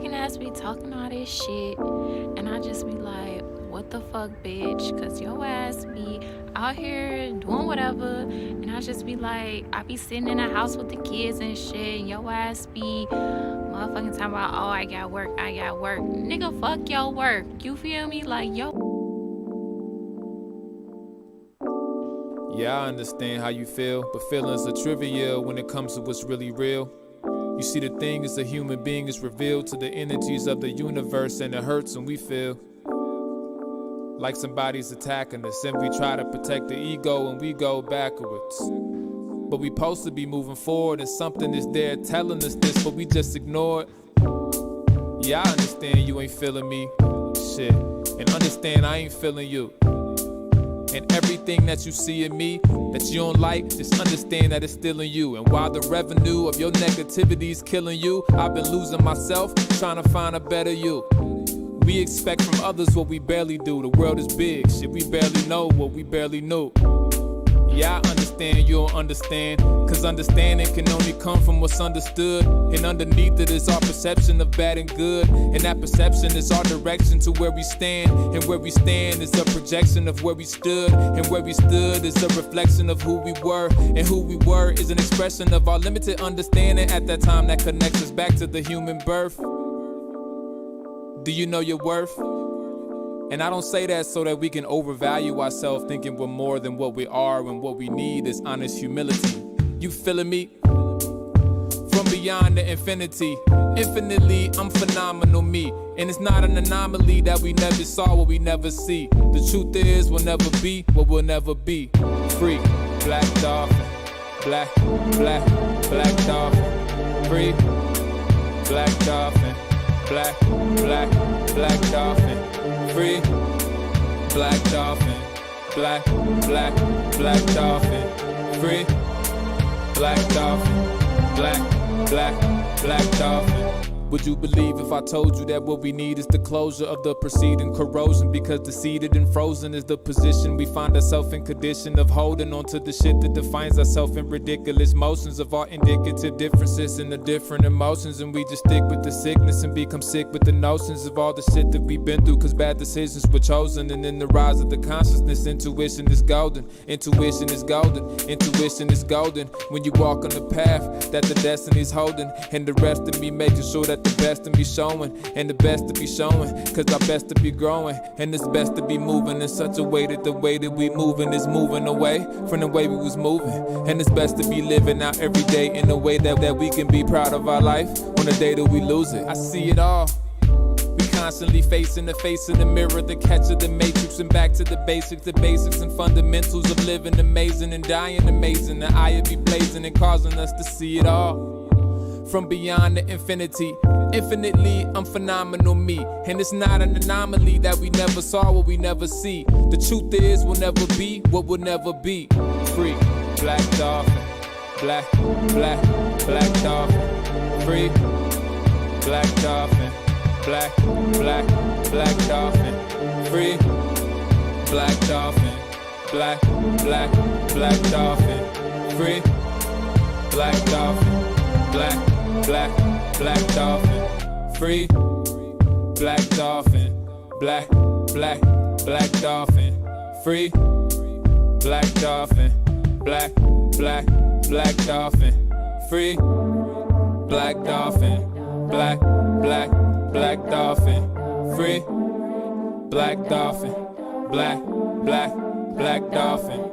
fucking ass be talking all this shit, and I just be like, what the fuck, bitch? Cause your ass be out here doing whatever, and I just be like, I be sitting in the house with the kids and shit, and your ass be motherfucking talking about, oh, I got work. Nigga, fuck your work. You feel me? Like, yo. Yeah, I understand how you feel, but feelings are trivial when it comes to what's really real. You see, the thing is, a human being is revealed to the energies of the universe, and it hurts when we feel like somebody's attacking us, and we try to protect the ego and we go backwards. But we supposed to be moving forward, and something is there telling us this, but we just ignore it. Yeah, I understand you ain't feeling me, shit, and understand I ain't feeling you. And everything that you see in me that you don't like, just understand that it's still in you. And while the revenue of your negativity is killing you, I've been losing myself, trying to find a better you. We expect from others what we barely do. The world is big, shit, we barely know what we barely knew. Yeah, I understand you don't understand, cause understanding can only come from what's understood. And underneath it is our perception of bad and good, and that perception is our direction to where we stand. And where we stand is a projection of where we stood, and where we stood is a reflection of who we were. And who we were is an expression of our limited understanding at that time that connects us back to the human birth. Do you know your worth? And I don't say that so that we can overvalue ourselves, thinking we're more than what we are, when what we need is honest humility. You feeling me? From beyond the infinity, infinitely, I'm phenomenal me. And it's not an anomaly that we never saw what we never see. The truth is, we'll never be what we'll never be. Free, black dolphin, black dolphin. Free, black dolphin, black dolphin. Free, black dolphin, black dolphin. Free, black dolphin, black dolphin. Would you believe if I told you that what we need is the closure of the preceding corrosion? Because the seated and frozen is the position we find ourselves in, condition of holding on to the shit that defines ourselves in ridiculous motions of our indicative differences and the different emotions. And we just stick with the sickness and become sick with the notions of all the shit that we've been through, cause bad decisions were chosen. And in the rise of the consciousness, intuition is golden. Intuition is golden. Intuition is golden. When you walk on the path that the destiny's holding, and the rest of me making sure that the best to be showing, and the best to be showing, cause our best to be growing, and it's best to be moving in such a way that the way that we moving is moving away from the way we was moving. And it's best to be living out every day in a way that we can be proud of our life on the day that we lose it. I see it all. We constantly facing the face of the mirror, the catch of the matrix, and back to the basics and fundamentals of living amazing and dying amazing. The eye be blazing and causing us to see it all. From beyond the infinity, infinitely, I'm phenomenal me. And it's not an anomaly that we never saw what we never see. The truth is, we'll never be what we'll never be. Free, black dolphin, black dolphin. Free, black dolphin, black dolphin. Free, black dolphin, black dolphin. Free, black dolphin, black dolphin. Free, black dolphin, black dolphin. Free, black dolphin, black dolphin. Free, black dolphin, black dolphin. Free, black dolphin, black dolphin.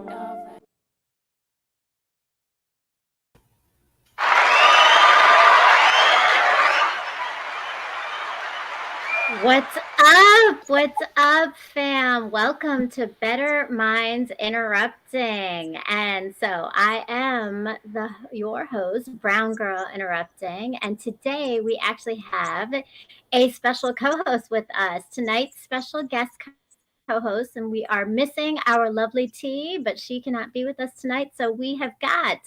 What's up? What's up, fam? Welcome to Bettermindz Interrupting. And so I am your host, Brown Girl Interrupting. And today we actually have a special co-host with us. Tonight's special guest co-host, and we are missing our lovely T, but she cannot be with us tonight. So we have got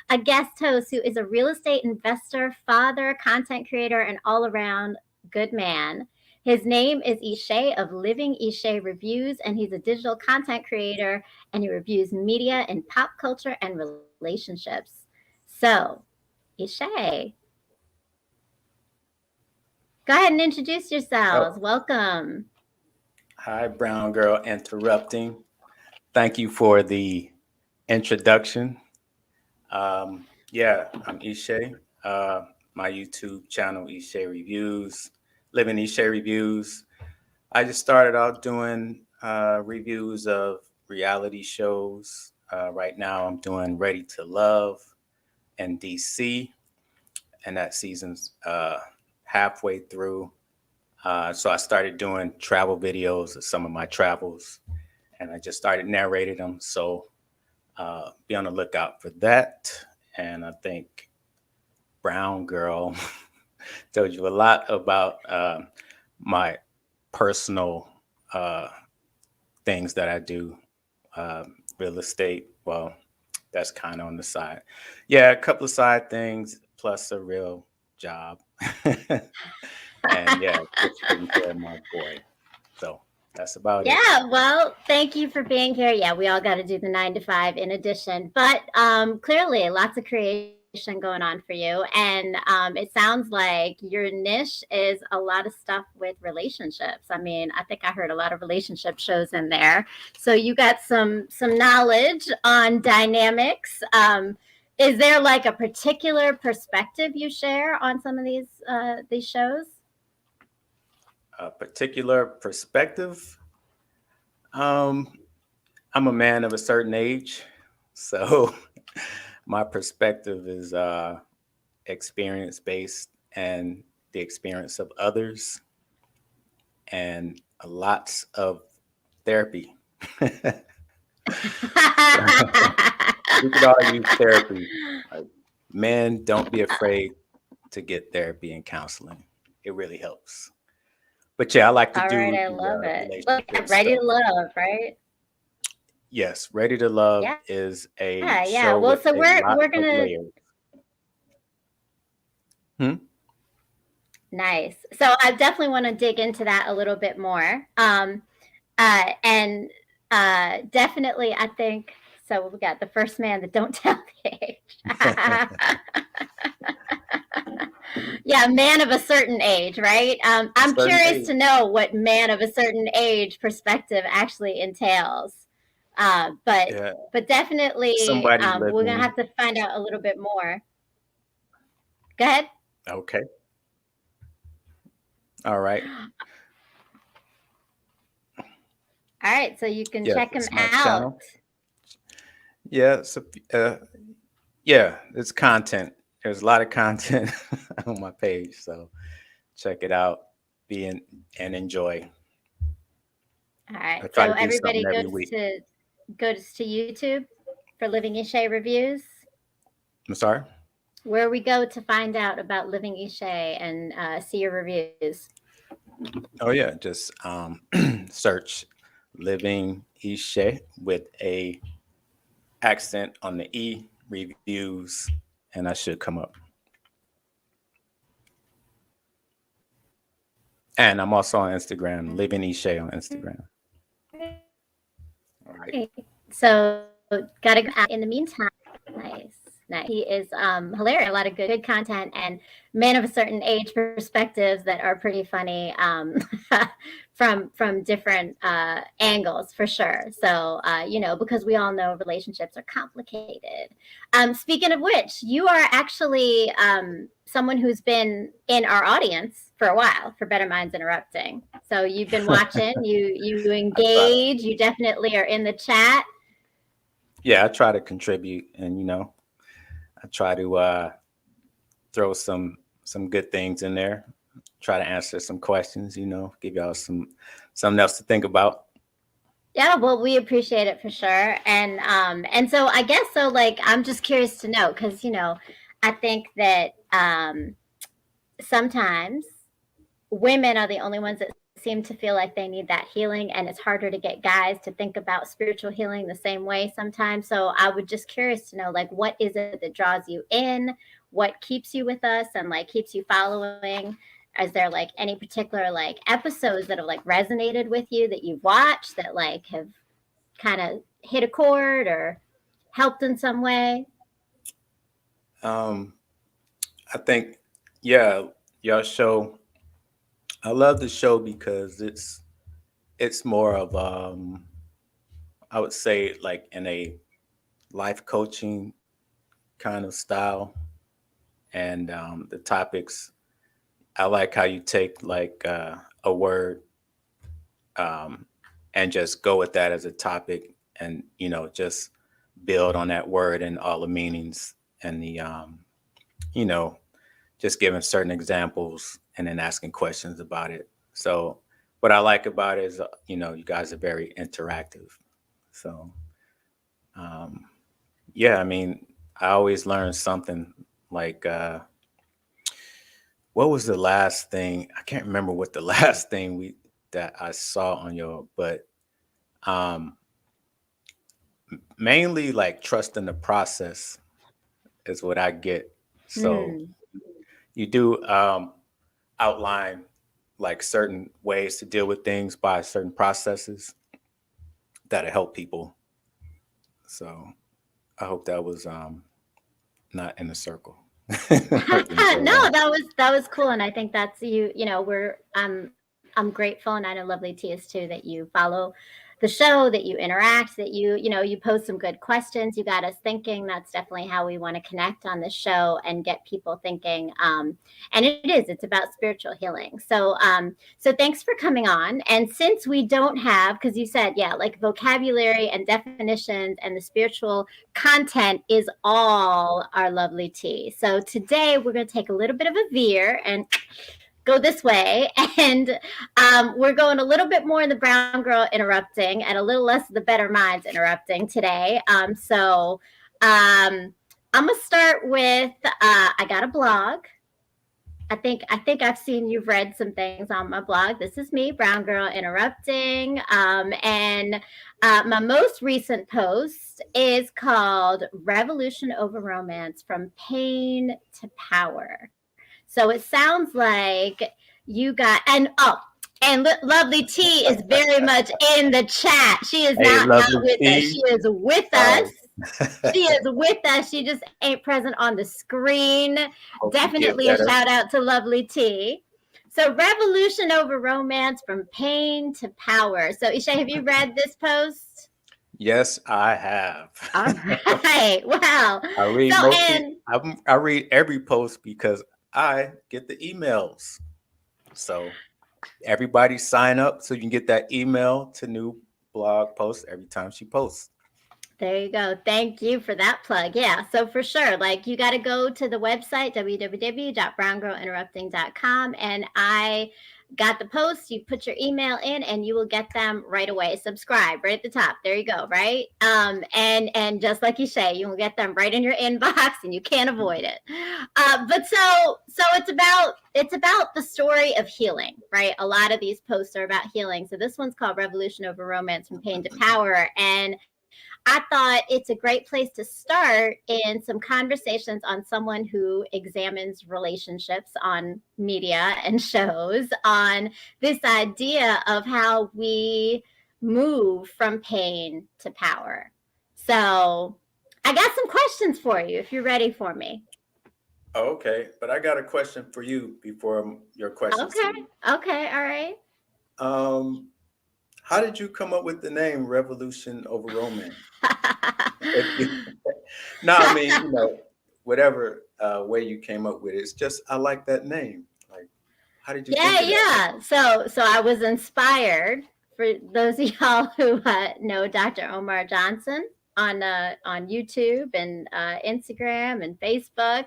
a guest host who is a real estate investor, father, content creator, and all-around good man. His name is Ishe of Living Ishe Reviews, and he's a digital content creator, and he reviews media and pop culture and relationships. So, Ishe. Go ahead and introduce Oh, yourselves. Welcome. hi, Brown Girl Interrupting. Thank you for the introduction. I'm Ishe. My YouTube channel, Ishe Reviews, Living Ishe Reviews. I just started out doing reviews of reality shows. Right now, I'm doing Ready to Love and DC, and that season's halfway through. So I started doing travel videos of some of my travels, and I just started narrating them. So be on the lookout for that. And I think Brown Girl told you a lot about my personal things that I do. Real estate, well, that's kind of on the side. Yeah, a couple of side things plus a real job. And yeah, just taking care of my boy. So that's about it. Yeah, well, thank you for being here. Yeah, we all got to do the 9 to 5 in addition, but clearly lots of creation going on for you. And it sounds like your niche is a lot of stuff with relationships. I mean, I think I heard a lot of relationship shows in there. So you got some knowledge on dynamics. Is there like a particular perspective you share on some of these shows? A particular perspective. Um, I'm a man of a certain age, so my perspective is experience based and the experience of others, and lots of therapy. We could all use therapy. Like, men, don't be afraid to get therapy and counseling. It really helps. But yeah, I like to All right, do I the love it. Look, relationship Ready stuff. to Love, right? Yes, Ready to Love Yeah, is a yeah. Well, show so with a we're lot of gonna layers. Hmm? nice. So I definitely want to dig into that a little bit more. And definitely, I think so. We got the first man that don't tell the age. Yeah, man of a certain age, right? A I'm certain curious age. to know what man of a certain age perspective actually entails. Uh, but Yeah, but definitely, somebody we're gonna living. have to find out a little bit more. Go ahead. Okay. All right. All right, so you can Yes, check him it's my out. channel. Yeah, yeah, it's content. There's a lot of content on my page, so check it out. Be in and enjoy. All right, I try so to do something everybody every week. goes to YouTube for Living Ishe reviews, I'm sorry. where we go to find out about Living Ishe and see your reviews. Oh yeah, just search "Living Ishe" with a accent on the E, reviews, and I should come up. And I'm also on Instagram, Living Ishe on Instagram. All right. So gotta go out in the meantime. Nice. Nice. He is hilarious. A lot of good content and man of a certain age perspectives that are pretty funny from different angles for sure. So because we all know relationships are complicated. Speaking of which, you are actually someone who's been in our audience for a while for Better Minds Interrupting. So you've been watching, you I try to, engage, you definitely are in the chat. yeah, I try to contribute, and I try to throw some good things in there. Try to answer some questions. Give y'all something else to think about. Yeah, well, we appreciate it for sure. And so I guess so like I'm just curious to know because I think that sometimes women are the only ones that seem to feel like they need that healing, and it's harder to get guys to think about spiritual healing the same way sometimes. So I would just curious to know like what is it that draws you in, what keeps you with us and like keeps you following. Is there like any particular like episodes that have like resonated with you that you've watched that like have kind of hit a chord or helped in some way? Um, I think, yeah, y'all show I love the show because it's more of I would say like in a life coaching kind of style, and the topics. I like how you take like a word um, and just go with that as a topic, and just build on that word and all the meanings and the you know just giving certain examples and then asking questions about it. So what I like about it is, you guys are very interactive. So um, yeah, I mean, I always learn something. Like, what was the last thing? I can't remember what the last thing we that I saw on your, but um, mainly like trust in the process is what I get. So Hmm. you do outline like certain ways to deal with things by certain processes that help people. So I hope that was not in a circle. It didn't go No, wrong. that was cool, and I think that's you. We're I'm grateful, and I know Lovely T is too, that you follow the show, that you interact, that you post some good questions. You got us thinking. That's definitely how we want to connect on the show and get people thinking. And it's about spiritual healing. So thanks for coming on. And since we don't have, because you said, yeah, like vocabulary and definitions and the spiritual content is all our lovely tea. So today we're going to take a little bit of a veer and go this way. And we're going a little bit more in the brown girl interrupting and a little less of the better minds interrupting today. I'm going to start with I got a blog. I think I've seen you've read some things on my blog. This is me, Brown Girl Interrupting. And my most recent post is called Revolution Over Romance from Pain to Power. So it sounds like you got, and Lovely T is very much in the chat. She is Hey, not lovely with us. T. She is with us. Oh, She is with us. She just ain't present on the screen. hope you get Definitely a better. shout out to Lovely T. So, revolution over romance from pain to power. So, Ishe, have you read this post? Yes, I have. All right. Wow. I read So, mostly. and I read every post because I get the emails. So everybody sign up so you can get that email to new blog posts every time she posts. there you go. Thank you for that plug. Yeah. So for sure, like you got to go to the website, www.browngirlinterrupting.com. And I got the post. You put your email in and you will get them right away. Subscribe right at the top. There you go. Right. And just like you say, you will get them right in your inbox and you can't avoid it. But so it's about the story of healing, right? A lot of these posts are about healing. So this one's called Revolution Over Romance from Pain to Power. And I thought it's a great place to start in some conversations on someone who examines relationships on media and shows on this idea of how we move from pain to power. So I got some questions for you if you're ready for me. Oh, okay, but I got a question for you before your questions. Okay. Okay. All right. Um, how did you come up with the name Revolution Over Romance? No, I mean, whatever way you came up with it, it's just I like that name. Like, how did you think of that? Yeah. So I was inspired. For those of y'all who know Dr. Omar Johnson on YouTube and Instagram and Facebook,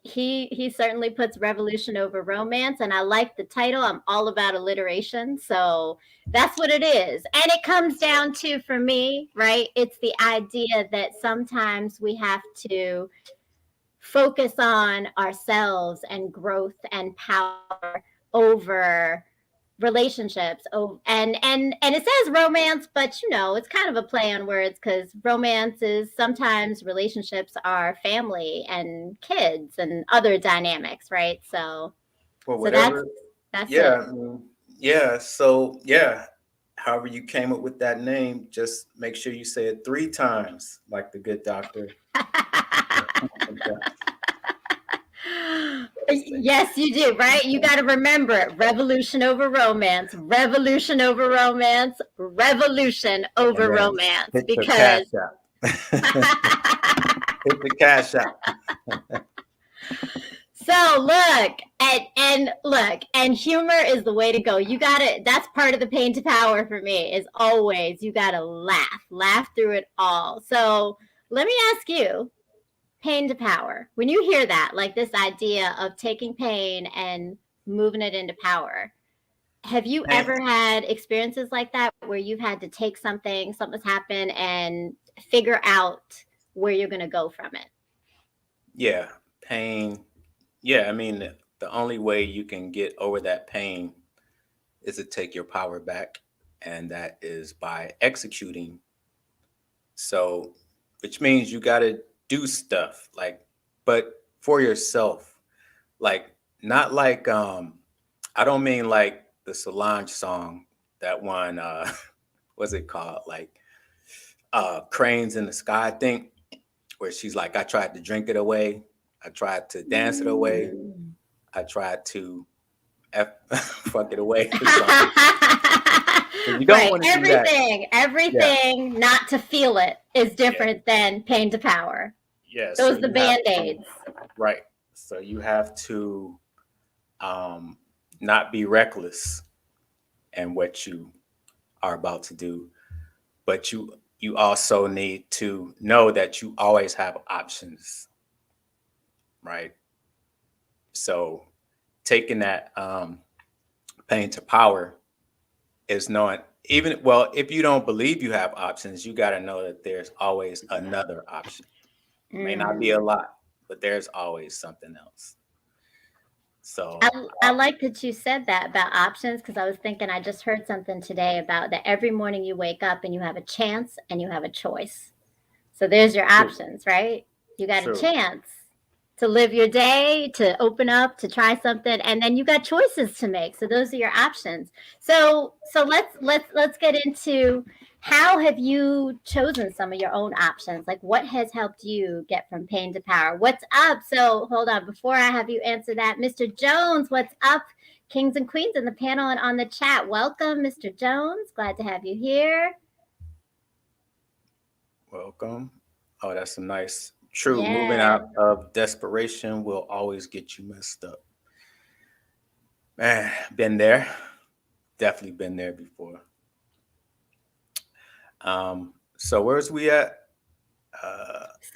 he certainly puts revolution over romance, and I like the title. I'm all about alliteration, so that's what it is. And it comes down to, for me, right? It's the idea that sometimes we have to focus on ourselves and growth and power over relationships. Oh, and it says romance, but it's kind of a play on words, because romance is sometimes relationships are family and kids and other dynamics, right? So Well, so that's whatever. that's Yeah, it. I mean, yeah. So yeah, however you came up with that name, just make sure you say it 3 times, like the good doctor. Yes, you do, right? You got to remember it. Revolution over romance, revolution over romance, revolution And over then romance. hit the cash Because out. Hit the cash out. so look, and look, and humor is the way to go. You got to, that's part of the pain to power for me, is always you got to laugh through it all. So let me ask you, pain to power. When you hear that, like this idea of taking pain and moving it into power, have you ever had experiences like that where you've had to take something's happened, and figure out where you're going to go from it? Yeah, pain. Yeah, I mean, the only way you can get over that pain is to take your power back, and that is by executing. So, which means you got to do stuff like, but for yourself, like not like I don't mean like the Solange song, that one what's it called? Like Cranes in the Sky, I think, where she's like, I tried to drink it away, I tried to dance it away, I tried to fuck it away. You don't Right. want to do that. Everything not to feel it is different than pain to power. Yeah, Those so are the you have to- Band-Aids. Right. So you have to not be reckless in what you are about to do, but you also need to know that you always have options, right? So taking that pain to power is knowing, even, well, if you don't believe you have options, you got to know that there's always another option. It may not be a lot, but there's always something else. So I like that you said that about options, because I was thinking, I just heard something today about that every morning you wake up and you have a chance and you have a choice. So there's your options, right? You got True. a chance to live your day, to open up, to try something, and then you got choices to make. So those are your options. So let's get into, how have you chosen some of your own options? Like, what has helped you get from pain to power? What's up? So hold on, before I have you answer that, Mr. Jones, what's up? Kings and queens in the panel and on the chat, welcome, Mr. Jones. Glad to have you here. welcome. Oh, that's a nice. True. Yeah. Moving out of desperation will always get you messed up. Man, been there. Definitely been there before. So where's we at?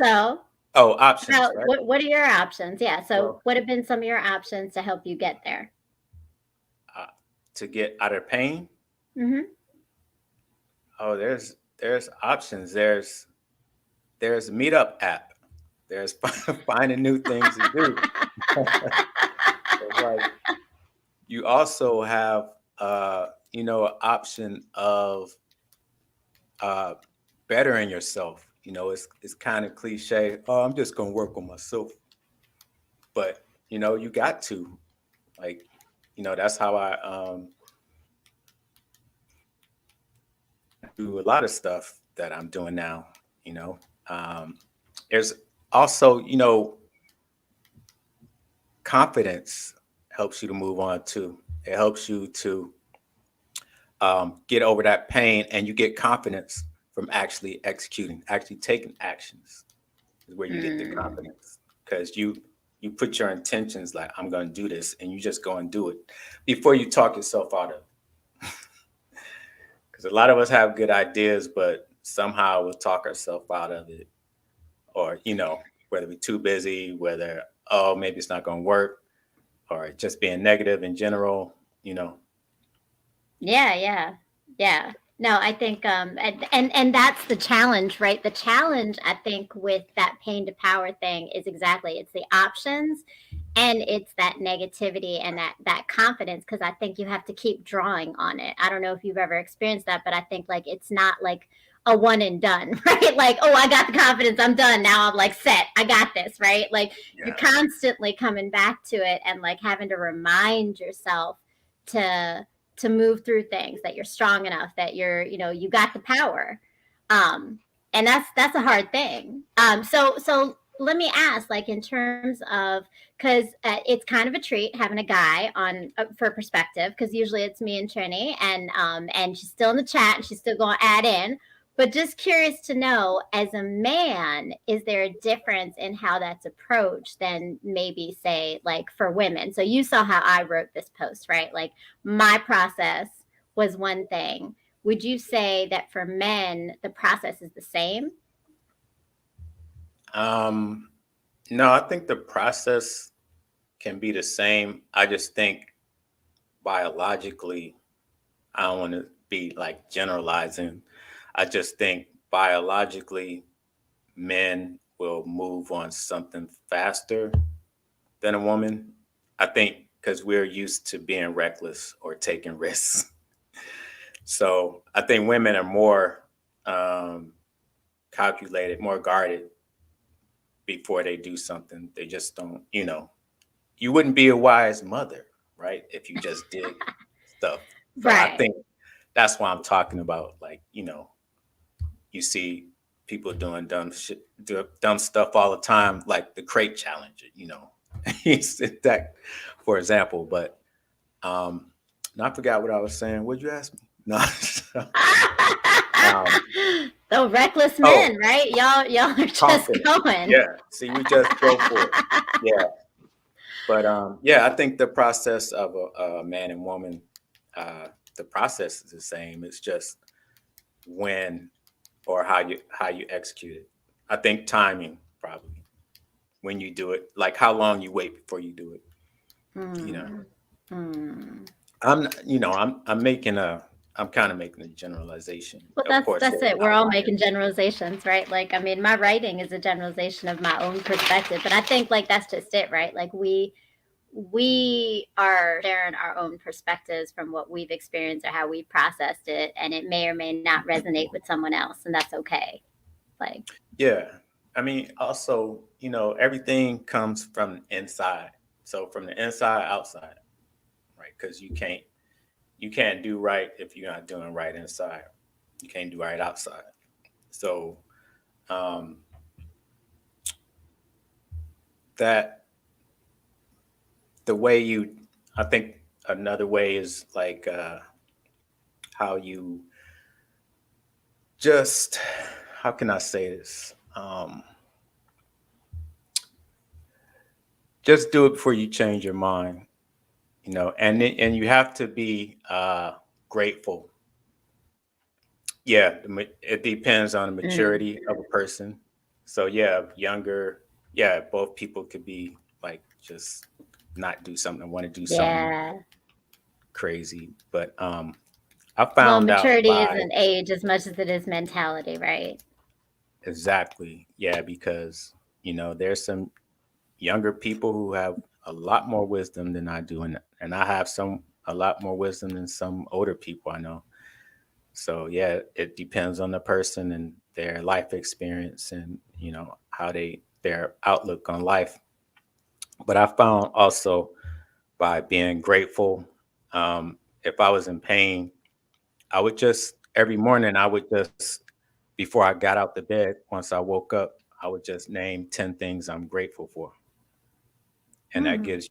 So Options, how, right? what are your options? Yeah. So Well, what have been some of your options to help you get there? to get out of pain. Mm-hmm. Oh, there's options. There's a Meetup app. There's finding new things to do. So, like, you also have an option of bettering yourself. It's kind of cliche. Oh, I'm just gonna work on myself, but you got to, like, that's how I do a lot of stuff that I'm doing now. There's also, confidence helps you to move on too. It helps you to get over that pain, and you get confidence from actually executing, actually taking actions, is where you get the confidence, because you put your intentions like, I'm going to do this, and you just go and do it before you talk yourself out of it. Because a lot of us have good ideas, but somehow we'll talk ourselves out of it, or whether we're too busy, whether maybe it's not going to work, or just being negative in general. Yeah. No, I think and that's the challenge, right? The challenge, I think, with that pain to power thing is exactly, it's the options, and it's that negativity and that confidence, because I think you have to keep drawing on it. I don't know if you've ever experienced that, but I think, like, it's not like a one and done, right? Like, oh, I got the confidence, I'm done now, I'm like set, I got this, right? Like, you're constantly coming back to it, and like having to remind yourself to move through things, that you're strong enough, that you're, you got the power. And that's a hard thing. So let me ask, like, in terms of, because it's kind of a treat having a guy on for perspective, because usually it's me and Trini, and she's still in the chat and she's still going to add in. But just curious to know, as a man, is there a difference in how that's approached than maybe, say, like for women? So you saw how I wrote this post, right? Like, my process was one thing. Would you say that for men, the process is the same? No, I think the process can be the same. I just think biologically, I don't want to be like generalizing. I just think biologically, men will move on something faster than a woman. I think because we're used to being reckless or taking risks. So I think women are more calculated, more guarded before they do something. They just don't, you wouldn't be a wise mother, right? If you just did stuff. So Right. I think that's why I'm talking about, like, you see people doing dumb stuff all the time, like the crate challenge, that, for example. But I forgot what I was saying. What'd you ask me? No. The reckless men, right? Y'all are just confident. going. Yeah. See, we just go for it. Yeah. But I think the process of a man and woman, the process is the same. It's just when or how you execute it. I think timing, probably, when you do it, like how long you wait before you do it. I'm kind of making a generalization. Well, Of course, that's it. We're all making generalizations, right? Like, I mean, my writing is a generalization of my own perspective, but I think, like, that's just it, right? Like, we are sharing our own perspectives from what we've experienced or how we processed it, and it may or may not resonate with someone else, and that's okay. Like, yeah, I mean, also, everything comes from inside. So from the inside, outside, right? Because you can't do right if you're not doing right inside. You can't do right outside. So that the way I think another way is like how you just, how can I say this? Just do it before you change your mind, and you have to be grateful. Yeah, it depends on the maturity of a person. So younger, both people could be like just not do something, want to do something crazy. But I found maturity out isn't age as much as it is mentality, right? Exactly. Yeah, because there's some younger people who have a lot more wisdom than I do, and I have a lot more wisdom than some older people I know. So yeah, it depends on the person and their life experience and how their outlook on life. But I found also by being grateful, if I was in pain, I would just every morning before I got out the bed, once I woke up, I would just name 10 things I'm grateful for. And that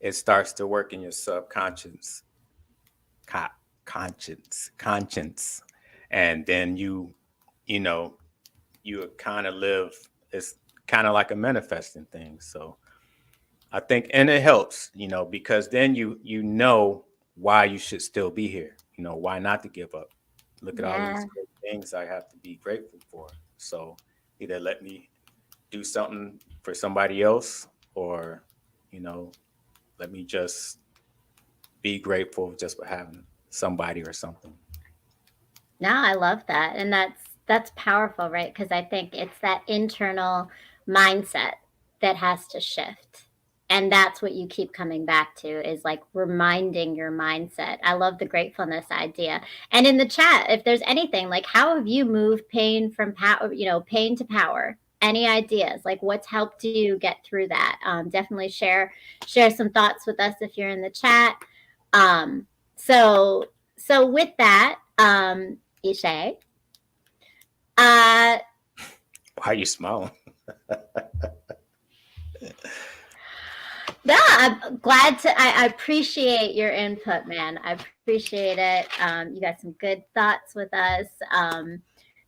it starts to work in your subconscious conscience. And then you kind of live, it's kind of like a manifesting thing. So I think, and it helps, because then you know why you should still be here, why not to give up. Look at all these great things I have to be grateful for. So either let me do something for somebody else or, let me just be grateful just for having somebody or something. No, I love that. And that's powerful, right? Because I think it's that internal mindset that has to shift. And that's what you keep coming back to, is like reminding your mindset. I love the gratefulness idea. And in the chat, if there's anything, like, how have you moved pain from power, pain to power? Any ideas? Like, what's helped you get through that? Definitely share some thoughts with us if you're in the chat. So with that, Ishe, why are you smiling? I'm glad to. I appreciate your input, man. I appreciate it. You got some good thoughts with us.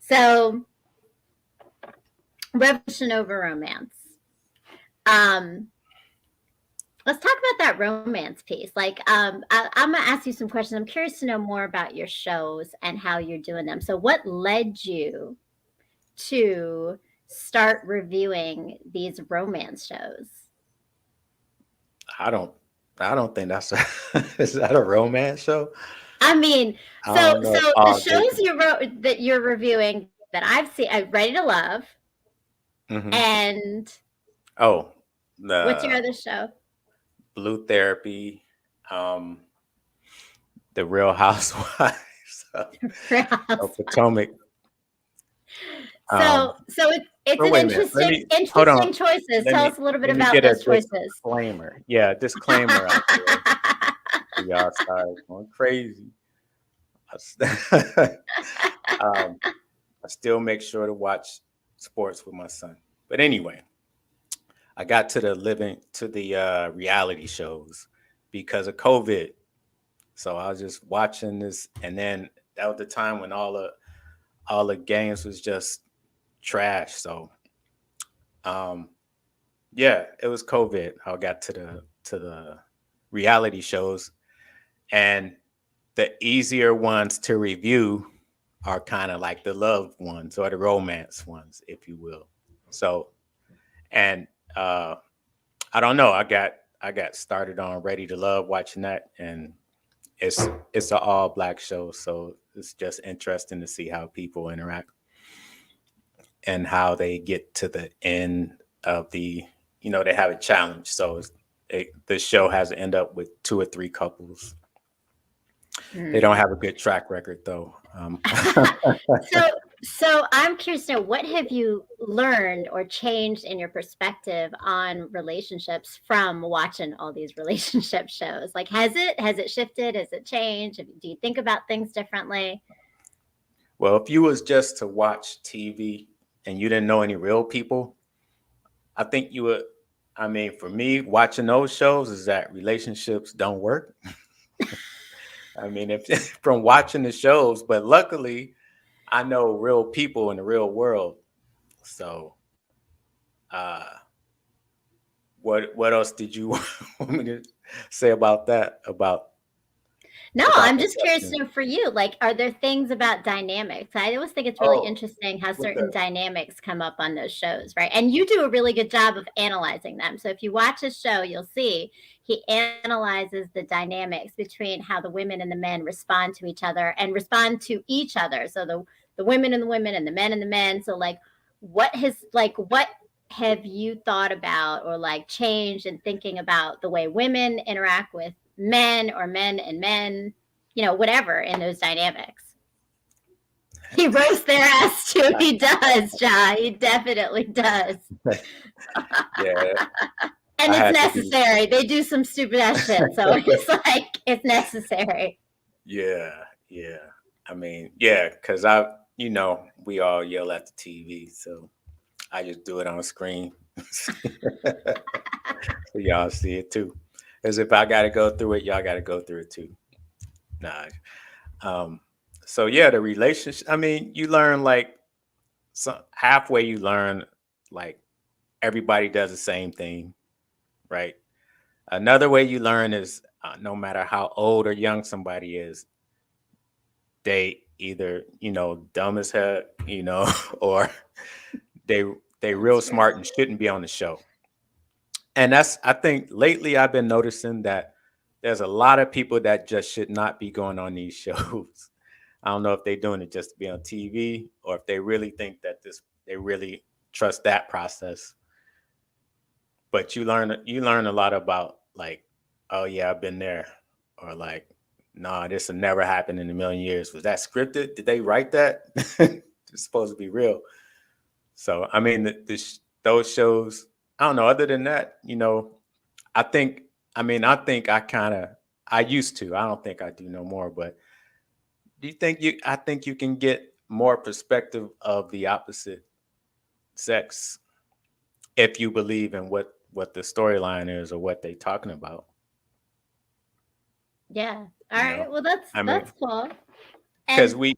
So, revolution over romance. Let's talk about that romance piece. Like, I'm gonna ask you some questions. I'm curious to know more about your shows and how you're doing them. So, what led you to start reviewing these romance shows? I don't think that's is that a romance show? I mean, I so don't know. the shows you wrote that you're reviewing that I've seen, Ready to Love, and what's your other show? Blue Therapy, The Real Housewives of Potomac. So it's an interesting choices. Tell us a little bit about those choices. Disclaimer. Yeah, disclaimer out there. Y'all started going crazy. I still make sure to watch sports with my son. But anyway, I got to the reality shows because of COVID. So I was just watching this, and then that was the time when all the games was just trash. So yeah, it was COVID. I got to the reality shows, and the easier ones to review are kind of like the love ones or the romance ones, if you will. So, and I don't know, I got started on Ready to Love, watching that, and it's an all black show, so it's just interesting to see how people interact and how they get to the end of they have a challenge. So the show has to end up with 2 or 3 couples. They don't have a good track record, though. So I'm curious to know, what have you learned or changed in your perspective on relationships from watching all these relationship shows? Like, has it shifted? Has it changed? Do you think about things differently? Well, if you was just to watch TV and you didn't know any real people, I think you would. I mean, for me, watching those shows is that relationships don't work. I mean, if from watching the shows, but luckily I know real people in the real world. So what else did you want me to say about that? No, I'm just curious to know for you, like, are there things about dynamics? I always think it's really interesting how certain dynamics come up on those shows, right? And you do a really good job of analyzing them. So if you watch a show, you'll see he analyzes the dynamics between how the women and the men respond to each other and respond to each other. So the women and the women and the men and the men. So what have you thought about or like changed in thinking about the way women interact with men or men and men, whatever in those dynamics? He roasts their ass too. He does, Ja. He definitely does. Yeah. And it's necessary. They do some stupid ass shit. So it's like, it's necessary. Yeah. I mean, yeah, because we all yell at the TV. So I just do it on screen. So y'all see it too. Because if I got to go through it, y'all got to go through it too. Nah. So yeah, the relationship. I mean, you learn halfway. You learn like everybody does the same thing, right? Another way you learn is no matter how old or young somebody is, they either dumb as heck, or they real smart and shouldn't be on the show. And I think lately I've been noticing that there's a lot of people that just should not be going on these shows. I don't know if they're doing it just to be on TV or if they really think that they really trust that process. But you learn a lot about like, oh yeah, I've been there, or like, nah, this will never happen in a million years. Was that scripted? Did they write that? It's supposed to be real. So I mean, those shows. I don't know. Other than that, I think I used to. I don't think I do no more. But I think you can get more perspective of the opposite sex if you believe in what what the storyline is or what they're talking about. Yeah. All right. Well, that's cool. Because we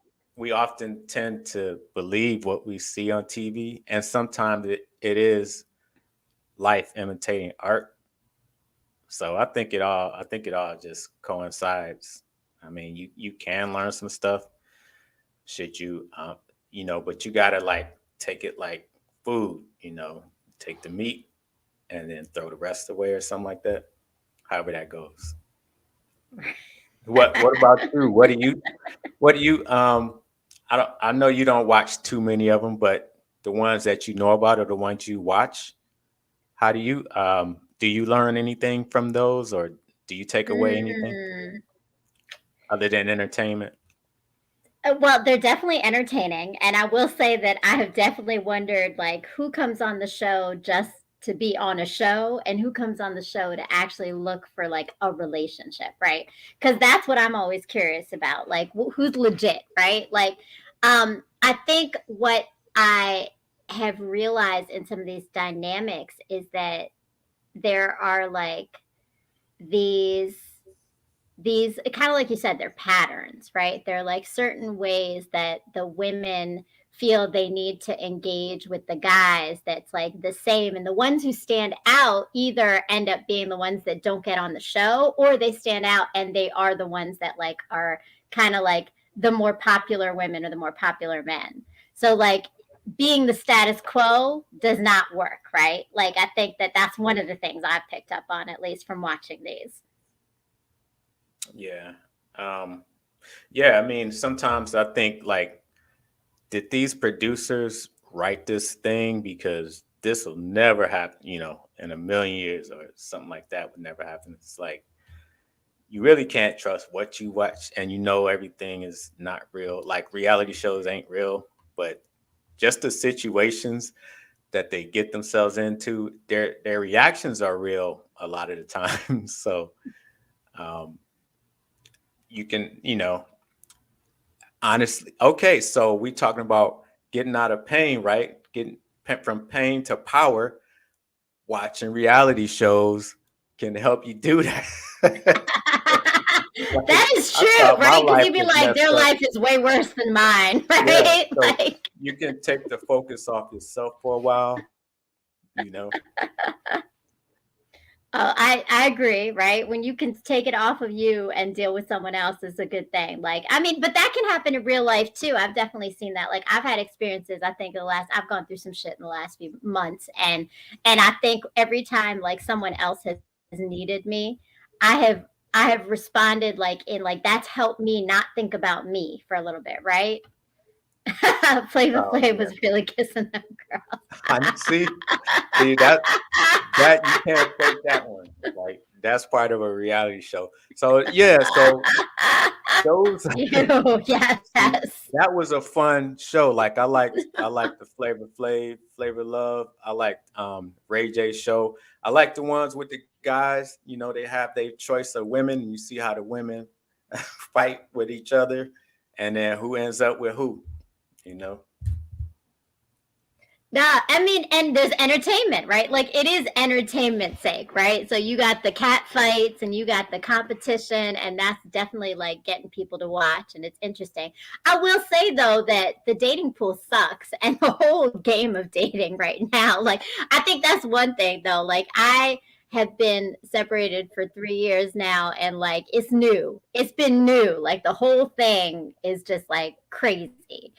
often tend to believe what we see on TV, and sometimes it is life imitating art. So I think it all just coincides. I mean, you can learn some stuff, should you but you gotta like take it like food, take the meat and then throw the rest away or something like that. However that goes. What about you? What do you I know you don't watch too many of them, but the ones that you know about are the ones you watch. How do you learn anything from those, or do you take away anything other than entertainment? Well, they're definitely entertaining, and I will say that I have definitely wondered, like, who comes on the show just to be on a show, and who comes on the show to actually look for like a relationship, right? Because that's what I'm always curious about, like, who's legit, right? Like, I think what I have realized in some of these dynamics is that there are like these kind of like you said, they're patterns, right? They're like certain ways that the women feel they need to engage with the guys that's like the same, and the ones who stand out either end up being the ones that don't get on the show, or they stand out and they are the ones that like are kind of like the more popular women or the more popular men. So like being the status quo does not work, right? Like I think that that's one of the things I've picked up on, at least from watching these. Yeah. Yeah, I mean, sometimes I think like, did these producers write this thing? Because this will never happen, in a million years or something like that would never happen. It's like, you really can't trust what you watch, and everything is not real. Like reality shows ain't real, but just the situations that they get themselves into, their reactions are real a lot of the time. So, you can, honestly, okay, so we talking about getting out of pain, right? Getting from pain to power. Watching reality shows can help you do that. That is true, right? Because you'd be like, their life is way worse than mine, right? Yeah, so like you can take the focus off yourself for a while, I agree, right? When you can take it off of you and deal with someone else is a good thing. Like, I mean, but that can happen in real life too. I've definitely seen that. Like, I've had experiences. I think I've gone through some shit in the last few months, and I think every time like someone else has needed me, I have responded like in like that's helped me not think about me for a little bit, right? Flavor Flav was really kissing them girls. See that you can't fake that one. Like that's part of a reality show. So yeah, so those yes. That was a fun show. Like I like the Flavor Flav, Flavor Love. I liked Ray J's show. I like the ones with the guys. They have their choice of women, and you see how the women fight with each other, and then who ends up with who. Yeah, I mean, and there's entertainment, right? Like it is entertainment's sake, right? So you got the cat fights and you got the competition, and that's definitely like getting people to watch, and it's interesting. I will say though that the dating pool sucks, and the whole game of dating right now, like I think that's one thing though. Like I have been separated for 3 years now, and like it's new. It's been new. Like the whole thing is just like crazy.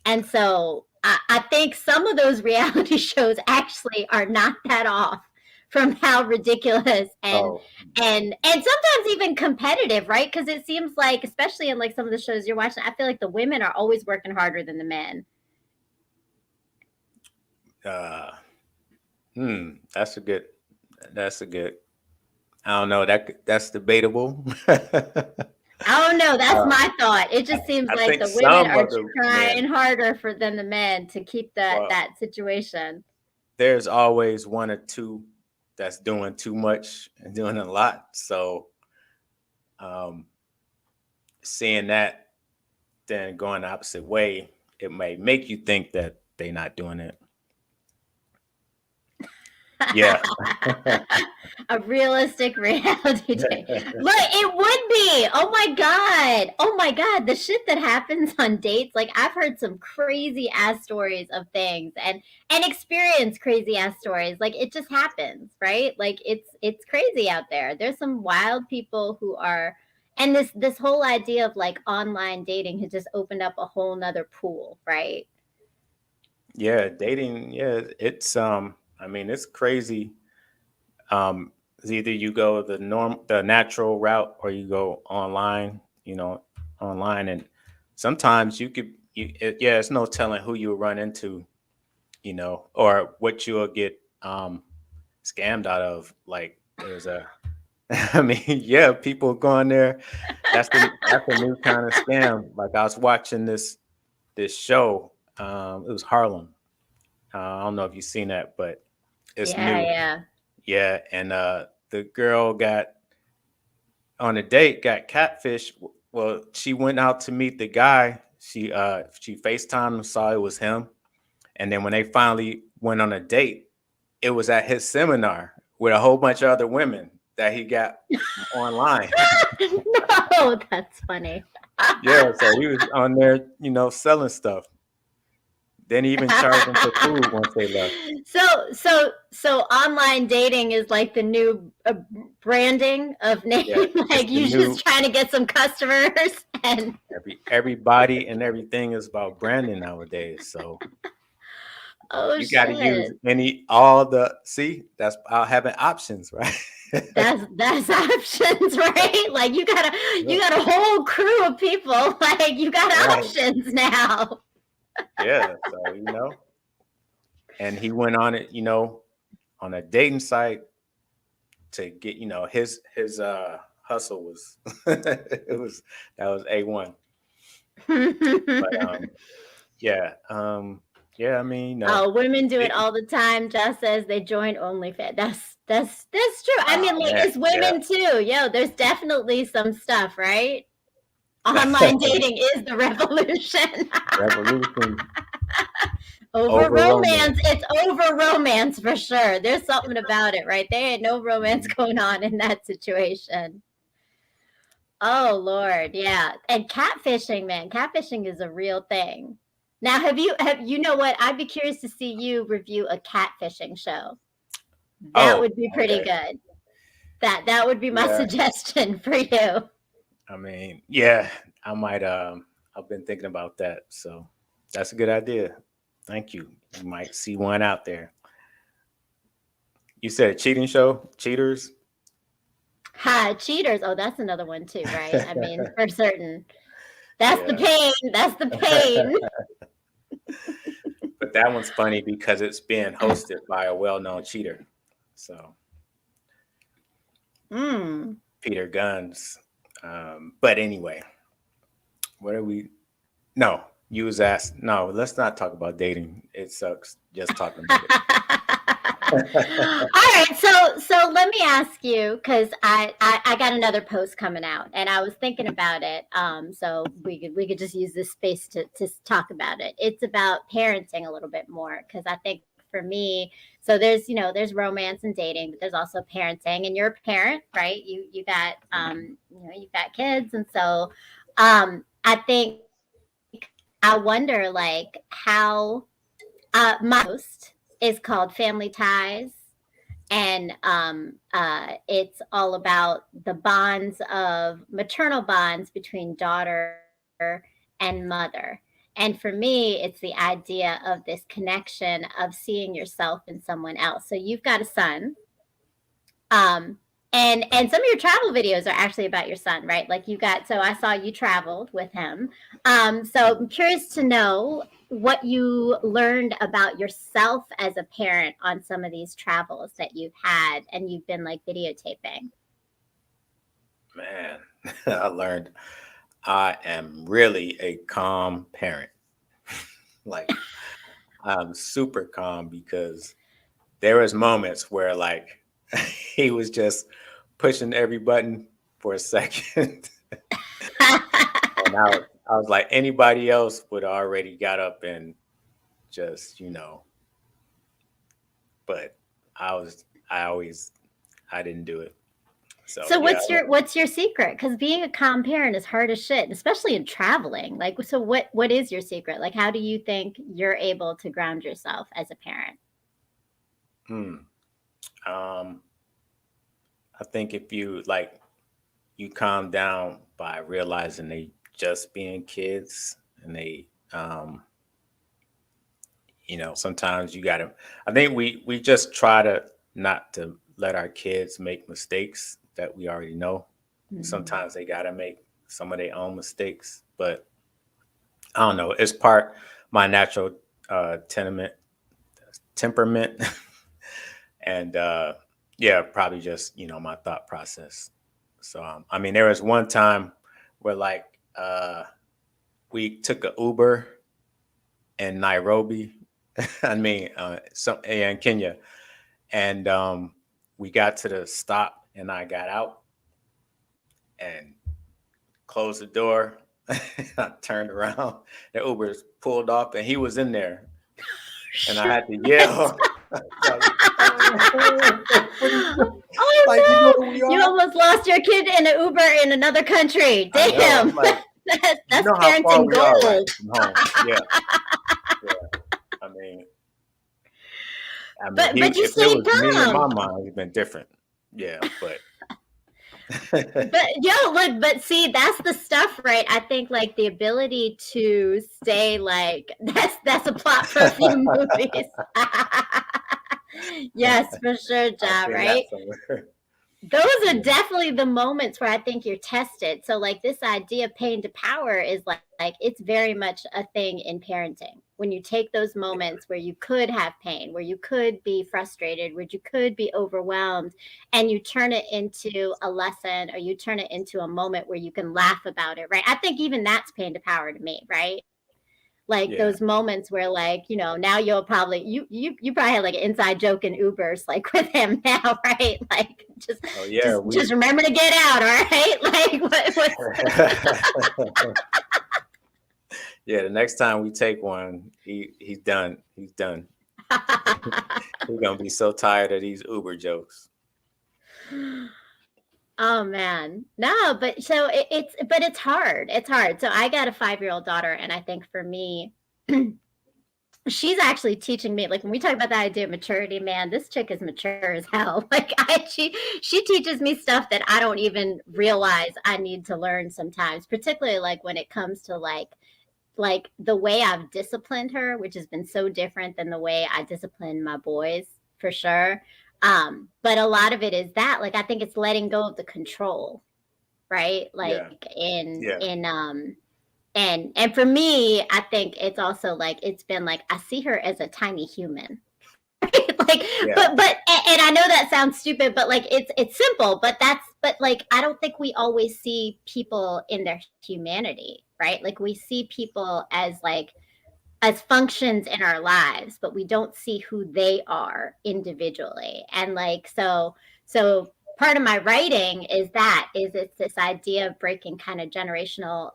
And so I think some of those reality shows actually are not that off from how ridiculous and sometimes even competitive, right? Because it seems like, especially in like some of the shows you're watching, I feel like the women are always working harder than the men. That's a good. I don't know. That's debatable. I don't know. That's my thought. It just seems like the women are trying harder than the men to keep that situation. There's always one or two that's doing too much and doing a lot. So seeing that, then going the opposite way, it may make you think that they're not doing it. Yeah. A realistic reality check. Look, it would be. Oh my God. Oh my God. The shit that happens on dates. Like I've heard some crazy ass stories of things and experienced crazy ass stories. Like it just happens, right? Like it's crazy out there. There's some wild people who are, and this whole idea of like online dating has just opened up a whole nother pool, right? Yeah, dating, yeah, it's I mean, it's crazy. It's either you go the natural route or you go online, online, and sometimes yeah, it's no telling who you'll run into, or what you'll get scammed out of. Like there's a I mean, yeah, people going there. That's a new kind of scam. Like I was watching this show. It was Harlem. I don't know if you've seen that, but it's Yeah, new. yeah. Yeah, and the girl got on a date, got catfish. Well, she went out to meet the guy. She FaceTimed him, saw it was him, and then when they finally went on a date, it was at his seminar with a whole bunch of other women that he got online. No, that's funny. Yeah, so he was on there, selling stuff. Then he even charged them for food once they left. So online dating is like the new branding of name. Yeah, Like you just trying to get some customers, and everybody and everything is about branding nowadays. So you got to use that's about having options, right? that's options, right? Like you got a whole crew of people. Like you got options now. Yeah, so and he went on it, on a dating site to get, his hustle was that was A1. But yeah, I mean, women do it all the time. Josh says they join OnlyFans. That's true. I mean, like it's women too. Yo, there's definitely some stuff, right? Online dating is the revolution. Over romance. It's over romance for sure. There's something about it, right? There ain't no romance going on in that situation. Oh Lord, yeah. And catfishing, man. Catfishing is a real thing. Now, have you know what? I'd be curious to see you review a catfishing show. That would be pretty good. That would be my suggestion for you. I mean, yeah, I might I've been thinking about that. So that's a good idea. Thank you. You might see one out there. You said a cheating show? Cheaters? Cheaters. Oh, that's another one too, right? I mean, for certain. That's the pain. That's the pain. But that one's funny because it's being hosted by a well-known cheater. So Peter Guns. But anyway, what are we? No, you was asked. No, let's not talk about dating. It sucks just talking about it. All right, so let me ask you, because I got another post coming out, and I was thinking about it. So we could just use this space to talk about it. It's about parenting a little bit more, because I think for me, so there's romance and dating, but there's also parenting, and you're a parent, right? You got you've got kids, and so I think I wonder like how my post is called Family Ties, and it's all about the bonds of maternal bonds between daughter and mother. And for me, it's the idea of this connection of seeing yourself in someone else. So you've got a son, and some of your travel videos are actually about your son, right? Like so I saw you traveled with him. So I'm curious to know what you learned about yourself as a parent on some of these travels that you've had and you've been like videotaping. Man, I learned I am really a calm parent. Like I'm super calm, because there was moments where like he was just pushing every button for a second. And I was like, anybody else would have already got up and just, but I didn't do it. So So yeah, what's your secret? Because being a calm parent is hard as shit, especially in traveling. Like, so what is your secret? Like, how do you think you're able to ground yourself as a parent? hmm, um, I think if you like you calm down by realizing they just being kids and they sometimes you gotta I think we just try to not to let our kids make mistakes that we already know. Mhm. Sometimes they gotta make some of their own mistakes, but I don't know. It's part my natural tenement temperament, and yeah, probably just my thought process. So I mean, there was one time where like we took a Uber in Nairobi. I mean, in Kenya, and we got to the stop, and I got out and closed the door. I turned around, the Uber pulled off, and he was in there, and I had to yell. Like, what are you doing? Like, you know Oh who we no! You are? almost lost your kid in an Uber in another country. I know. Damn. I'm like, you That's know how far parenting we are, right, gold. from home? Yeah, yeah. I mean, he But you if it stayed was me and my calm. mom, it'd been different. Yeah, but But look, but see, that's the stuff, right? I think like the ability to stay like that's a plot for a few movies. Yes, for sure, I've Ja, seen that right? somewhere. Those are Yeah, definitely the moments where I think you're tested. So like this idea of pain to power is like it's very much a thing in parenting. When you take those moments where you could have pain, where you could be frustrated, where you could be overwhelmed, and you turn it into a lesson or you turn it into a moment where you can laugh about it, right? I think even that's pain to power to me, right? Like yeah. those moments where like now you'll probably you probably had like an inside joke in Ubers like with him now, right? Like just Oh yeah, just just remember to get out, all right? Like what's yeah. The next time we take one, he's done. He's done. He's gonna be so tired of these Uber jokes. Oh man. No, but so it's hard. It's hard. So I got a 5-year-old daughter, and I think for me she's actually teaching me, like when we talk about the idea of maturity, man, this chick is mature as hell. Like she teaches me stuff that I don't even realize I need to learn sometimes, particularly like when it comes to like the way I've disciplined her, which has been so different than the way I discipline my boys for sure. But a lot of it is that like I think it's letting go of the control, right? Yeah, Like in yeah, in and for me, I think it's also like it's been like I see her as a tiny human. Like yeah, but I know that sounds stupid, but like it's simple, but like I don't think we always see people in their humanity, right? Like we see people as like as functions in our lives, but we don't see who they are individually. And like so part of my writing is it's this idea of breaking kind of generational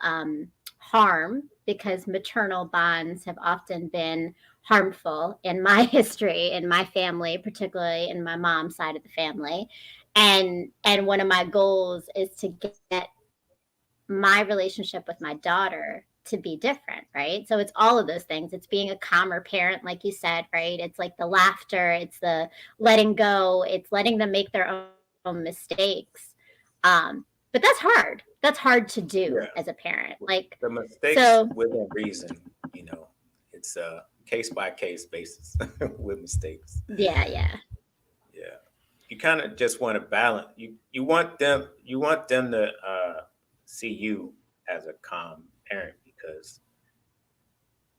harm, because maternal bonds have often been harmful in my history, in my family, particularly in my mom's side of the family. And one of my goals is to get my relationship with my daughter to be different, right? So it's all of those things. It's being a calmer parent, like you said, right? It's like the laughter, it's the letting go, it's letting them make their own mistakes. But that's hard. That's hard to do yeah. as a parent. Like, The mistakes so within reason. It's a case by case basis with mistakes. yeah, yeah. Yeah, you kind of just want to balance. You want them to see you as a calm parent because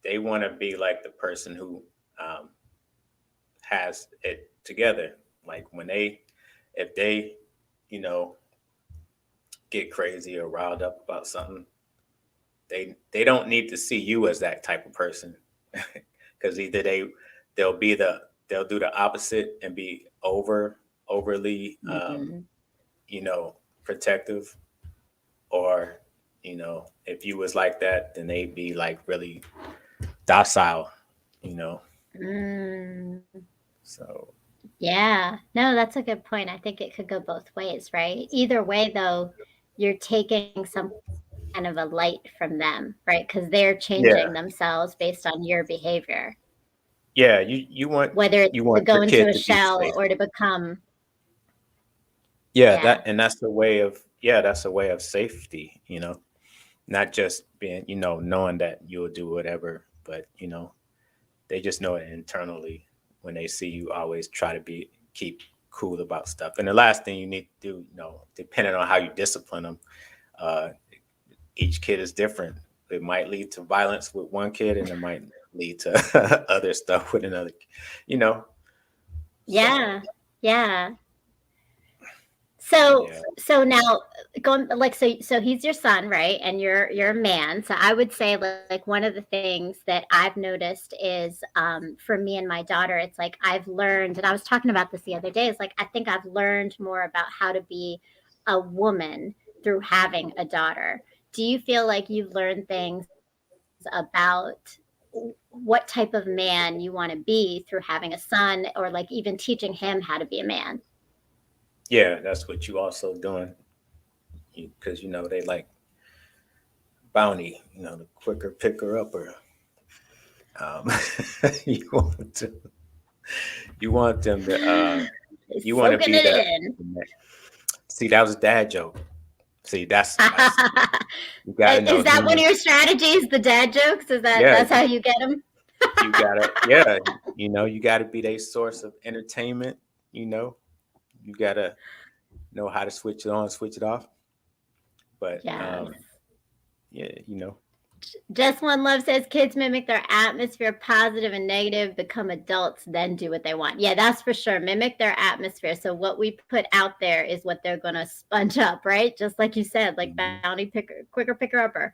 they want to be like the person who um, has it together. Like if they, you know, get crazy or riled up about something, they don't need to see you as that type of person, because either they'll be they'll do the opposite and be overly Mm-hmm. protective, or if you was like that, then they'd be like really docile, you know. Mm. So Yeah. No, that's a good point. I think it could go both ways, right? Either way, though, you're taking some kind of a light from them, right? Because they're Yeah, changing themselves based on your behavior, yeah. You want whether it's to go your into kid a to be shell safe. or to become, Yeah, yeah. that's a way of that's a way of safety. Not just being knowing that you'll do whatever, but they just know it internally when they see you always try to keep cool about stuff. And the last thing you need to do, depending on how you discipline them, uh, each kid is different. It might lead to violence with one kid, and it might lead to other stuff with another. You know, so Yeah. Yeah. So yeah, so now going like so he's your son, right? And you're a man. So I would say like one of the things that I've noticed is for me and my daughter, it's like I've learned, and I was talking about this the other day, it's like I think I've learned more about how to be a woman through having a daughter. Do you feel like you've learned things about what type of man you want to be through having a son, or like even teaching him how to be a man? yeah, that's what you also doing because they like bounty. The quicker picker upper. Um, you want to you want them to you want to Soaking be it the in. see that was a dad joke. See that's you got to know Is that one of humor. your strategies? The dad jokes? Is Yeah, that's how you get them? you gotta yeah you gotta be their source of entertainment. You know you gotta know how to switch it on, switch it off. But Yes. yeah, Just One Love says kids mimic their atmosphere, positive and negative, become adults, then do what they want. Yeah, that's for sure. Mimic their atmosphere. So what we put out there is what they're gonna sponge up, right? Just like you said, like mhm, bounty picker, quicker picker upper.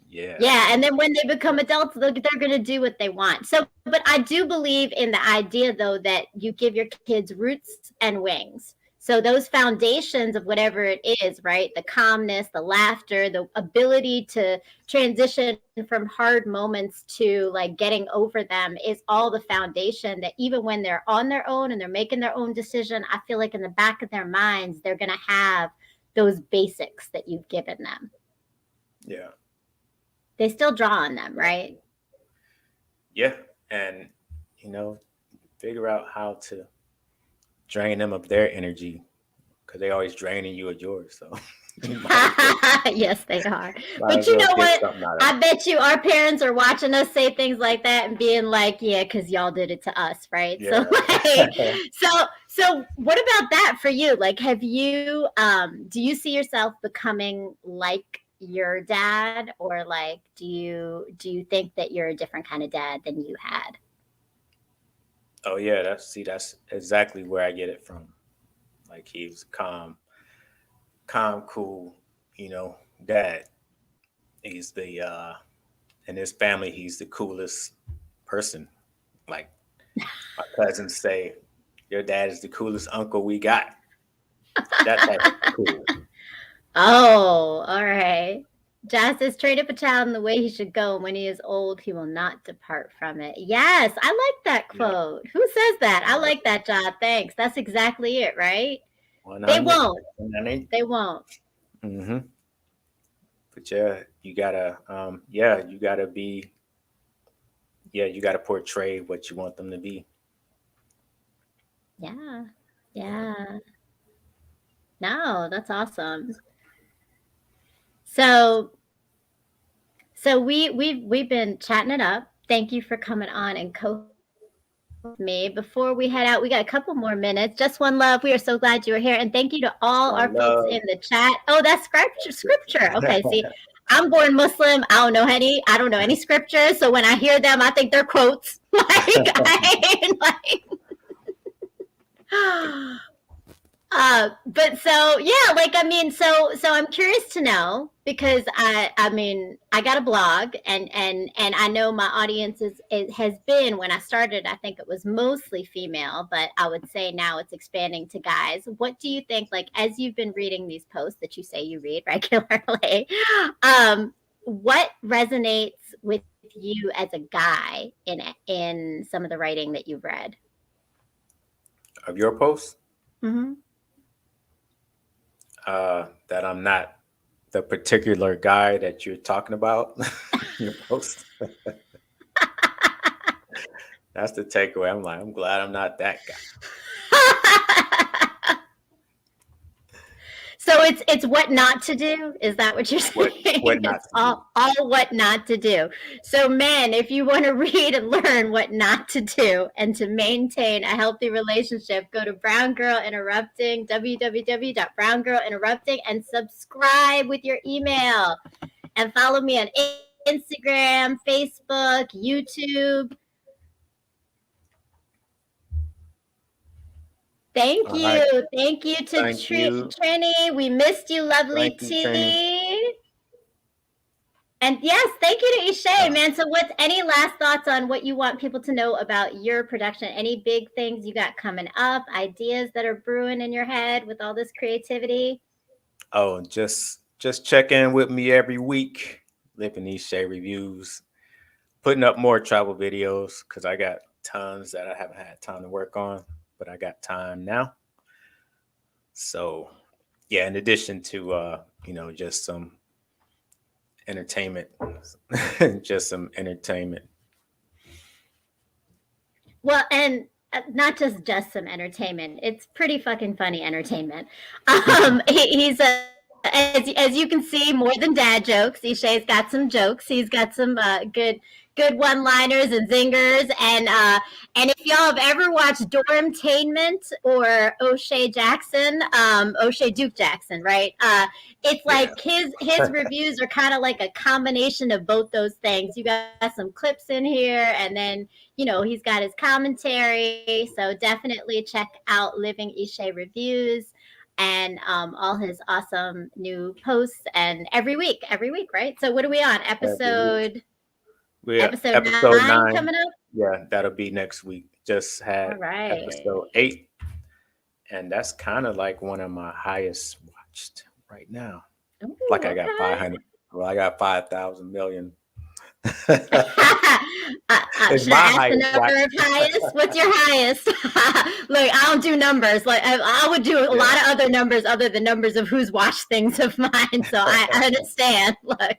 yeah, Yeah, and then when they become adults, they're going to do what they want. So, but I do believe in the idea, though, that you give your kids roots and wings. So those foundations of whatever it is, right? The calmness, the laughter, the ability to transition from hard moments to like getting over them is all the foundation that even when they're on their own and they're making their own decision, I feel like in the back of their minds, they're going to have those basics that you've given them. yeah, They still draw on them, right? yeah, and you know figure out how to drain them of their energy because they always draining you of yours. So you Yes, they are. might But as you well know get what? something out of I them. bet you our parents are watching us say things like that and being like, "Yeah, because y'all did it to us, right?" So, Yeah. like, so what about that for you? Like, have you, do you see yourself becoming like your dad, or like, do you think that you're a different kind of dad than you had? Oh yeah, that's exactly where I get it from. Like he's calm, cool, dad. He's the in his family he's the coolest person. Like my cousins say, your dad is the coolest uncle we got. That type of cool. Oh, all right. Jazz says, train up a child in the way he should go, and when he is old, he will not depart from it. Yes, I like that Yeah. quote. Who says that? I Yep. like that, Jazz. Thanks. That's exactly it, right? They 100. won't. 100. They won't. Mm-hmm. But yeah, you gotta portray what you want them to be. Yeah. Yeah. Yeah. No, that's awesome. So we've been chatting it up. Thank you for coming on and co me. Before we head out, we got a couple more minutes. Just One Love. We are so glad you were here, and thank you to Just all our one folks love. in the chat. Oh, that's scripture. Scripture. Okay, see, I'm born Muslim. I don't know any. I don't know any scriptures. So when I hear them, I think they're quotes. Like I ain't like. But so yeah, like I mean, so I'm curious to know because I mean I got a blog and I know my audience it has been when I started I think it was mostly female, but I would say now it's expanding to guys. What do you think? Like as you've been reading these posts that you say you read regularly, what resonates with you as a guy in some of the writing that you've read? of your post? Mm-hmm. That I'm not the particular guy that you're talking about. Your post. That's the takeaway. I'm like, I'm glad I'm not that guy. So it's what not to do. Is that what you're saying? What not It's to do. all what not to do. So men, if you want to read and learn what not to do and to maintain a healthy relationship, go to Brown Girl Interrupting, www.browngirlinterrupting, and subscribe with your email. And follow me on Instagram, Facebook, YouTube. Thank you. Right. Thank you to Thank you. Trini. We missed you, lovely Thank you, T. Trini. And yes, thank you to Ishe, man. So what's any last thoughts on what you want people to know about your production? Any big things you got coming up, ideas that are brewing in your head with all this creativity? Oh, just check in with me every week. Living Ishe reviews. Putting up more travel videos because I got tons that I haven't had time to work on, but I got time now. So yeah, in addition to just some entertainment. Just some entertainment. Well, and not just some entertainment. It's pretty fucking funny entertainment. He's as you can see, more than dad jokes. Ishe's got some jokes. He's got some good one-liners and zingers. And if y'all have ever watched Dormtainment or O'Shea Jackson, O'Shea Duke Jackson, right? It's like his reviews are kind of like a combination of both those things. You got some clips in here, and then he's got his commentary. So definitely check out Living Ishe Reviews and all his awesome new posts. And every week, right? So what are we on? Episode 9 coming up? Yeah, that'll be next week. Just had episode 8. And that's kind of like one of my highest watched right now. Ooh, like I got 500. Well, I got 5,000 million. Should I ask the number of highest? What's your highest? Look, I don't do numbers. Like I would do a lot of other numbers other than numbers of who's watched things of mine. So I understand. Look,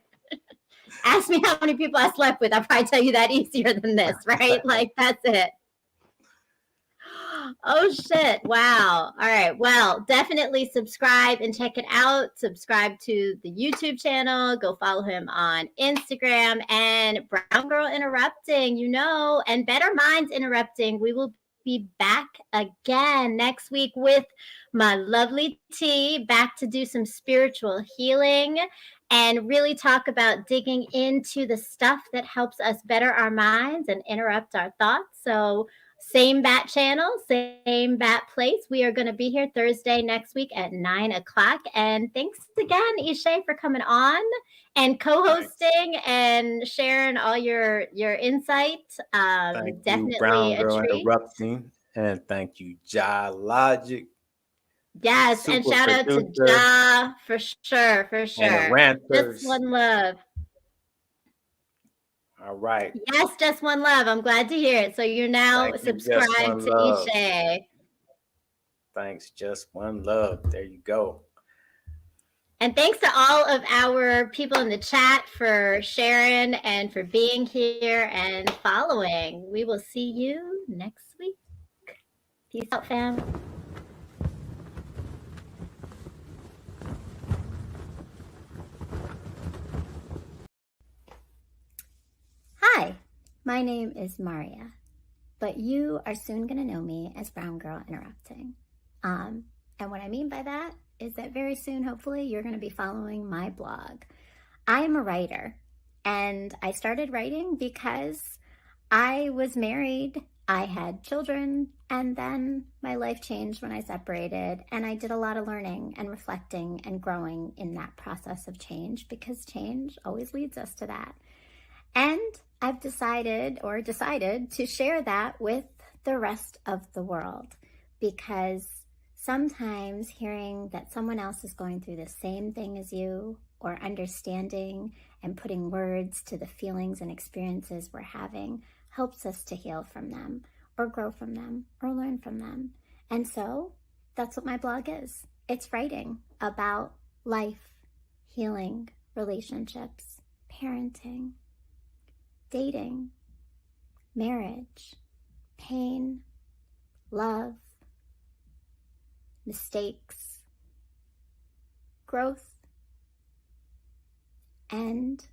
ask me how many people I slept with. I'll probably tell you that easier than this, right? Like that's it. Oh shit. Wow. All right. Well, definitely subscribe and check it out. Subscribe to the YouTube channel. Go follow him on Instagram and Brown Girl Interrupting, and Bettermindz Interrupting. We will be back again next week with my lovely T, back to do some spiritual healing and really talk about digging into the stuff that helps us better our minds and interrupt our thoughts. So same bat channel, same bat place. We are going to be here Thursday next week at 9:00. And thanks again, Ishe, for coming on and co-hosting and sharing all your insight. Thank definitely you, Brown Girl a treat. Interrupting, and thank you, Ja Logic. Yes, and shout out to Ja for sure. And Ranters. Just one love. All right. Yes, just one love. I'm glad to hear it. So you're now subscribed to Ishe. Thanks, just one love. There you go. And thanks to all of our people in the chat for sharing and for being here and following. We will see you next week. Peace out, fam. Hi, my name is Maria, but you are soon going to know me as Brown Girl Interrupting. And what I mean by that is that very soon, hopefully, you're going to be following my blog. I am a writer, and I started writing because I was married, I had children, and then my life changed when I separated, and I did a lot of learning and reflecting and growing in that process of change, because change always leads us to that. And I've decided to share that with the rest of the world, because sometimes hearing that someone else is going through the same thing as you, or understanding and putting words to the feelings and experiences we're having, helps us to heal from them, or grow from them, or learn from them. And so that's what my blog is. It's writing about life, healing, relationships, parenting, dating, marriage, pain, love, mistakes, growth, and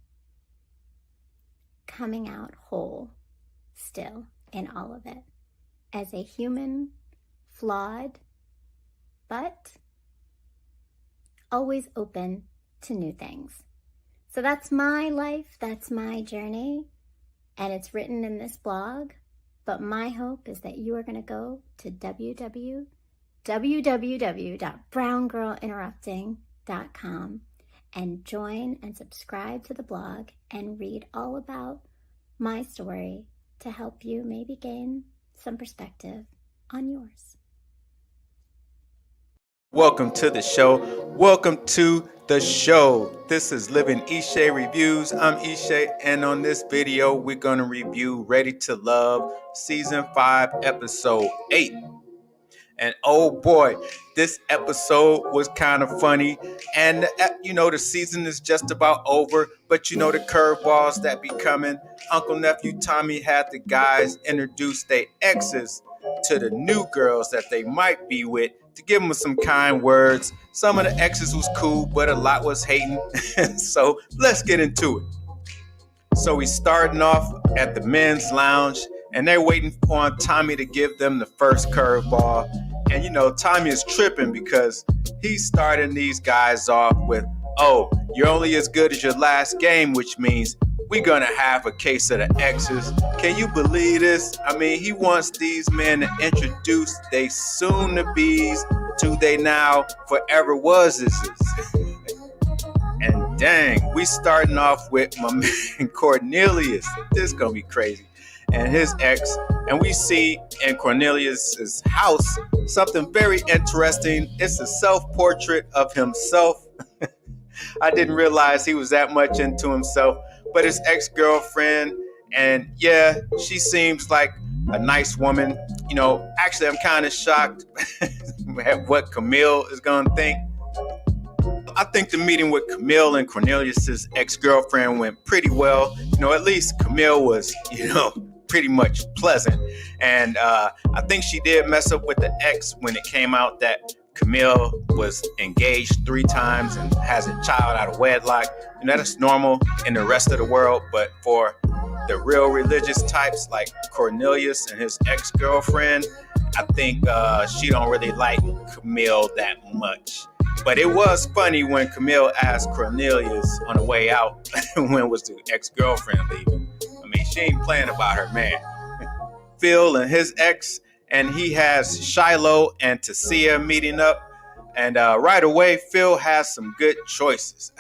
coming out whole still in all of it as a human, flawed, but always open to new things. So that's my life, that's my journey, and it's written in this blog. But my hope is that you are going to go to www.browngirlinterrupting.com and join and subscribe to the blog and read all about my story to help you maybe gain some perspective on yours. Welcome to the show. Welcome to the show. This is Living Ishe Reviews. I'm Ishe, and on this video, we're going to review Ready to Love, Season 5, Episode 8. And oh boy, this episode was kind of funny. And the season is just about over, but the curveballs that be coming. Uncle Nephew Tommy had the guys introduce their exes to the new girls that they might be with to give them some kind words. Some of the exes was cool, but a lot was hating. So let's get into it. So we starting off at the men's lounge, and they're waiting on Tommy to give them the first curveball. And Tommy is tripping because he's starting these guys off with, "Oh, you're only as good as your last game," which means we're gonna have a case of the exes. Can you believe this? I mean, he wants these men to introduce they soon-to-be's to they now forever was-is. And dang, we starting off with my man Cornelius. This is gonna be crazy. And his ex, and we see in Cornelius's house something very interesting. It's a self-portrait of himself. I didn't realize he was that much into himself, but his ex-girlfriend, and yeah, she seems like a nice woman. Actually, I'm kind of shocked at what Camille is gonna think. I think the meeting with Camille and Cornelius's ex-girlfriend went pretty well. At least Camille was, pretty much pleasant. And I think she did mess up with the ex when it came out that Camille was engaged 3 times and has a child out of wedlock. That's normal in the rest of the world, but for the real religious types like Cornelius and his ex-girlfriend, I think she don't really like Camille that much. But it was funny when Camille asked Cornelius on the way out when was the ex-girlfriend leaving. I mean, she ain't playing about her man. Phil and his ex, and he has Shiloh and Tasia meeting up. And right away, Phil has some good choices.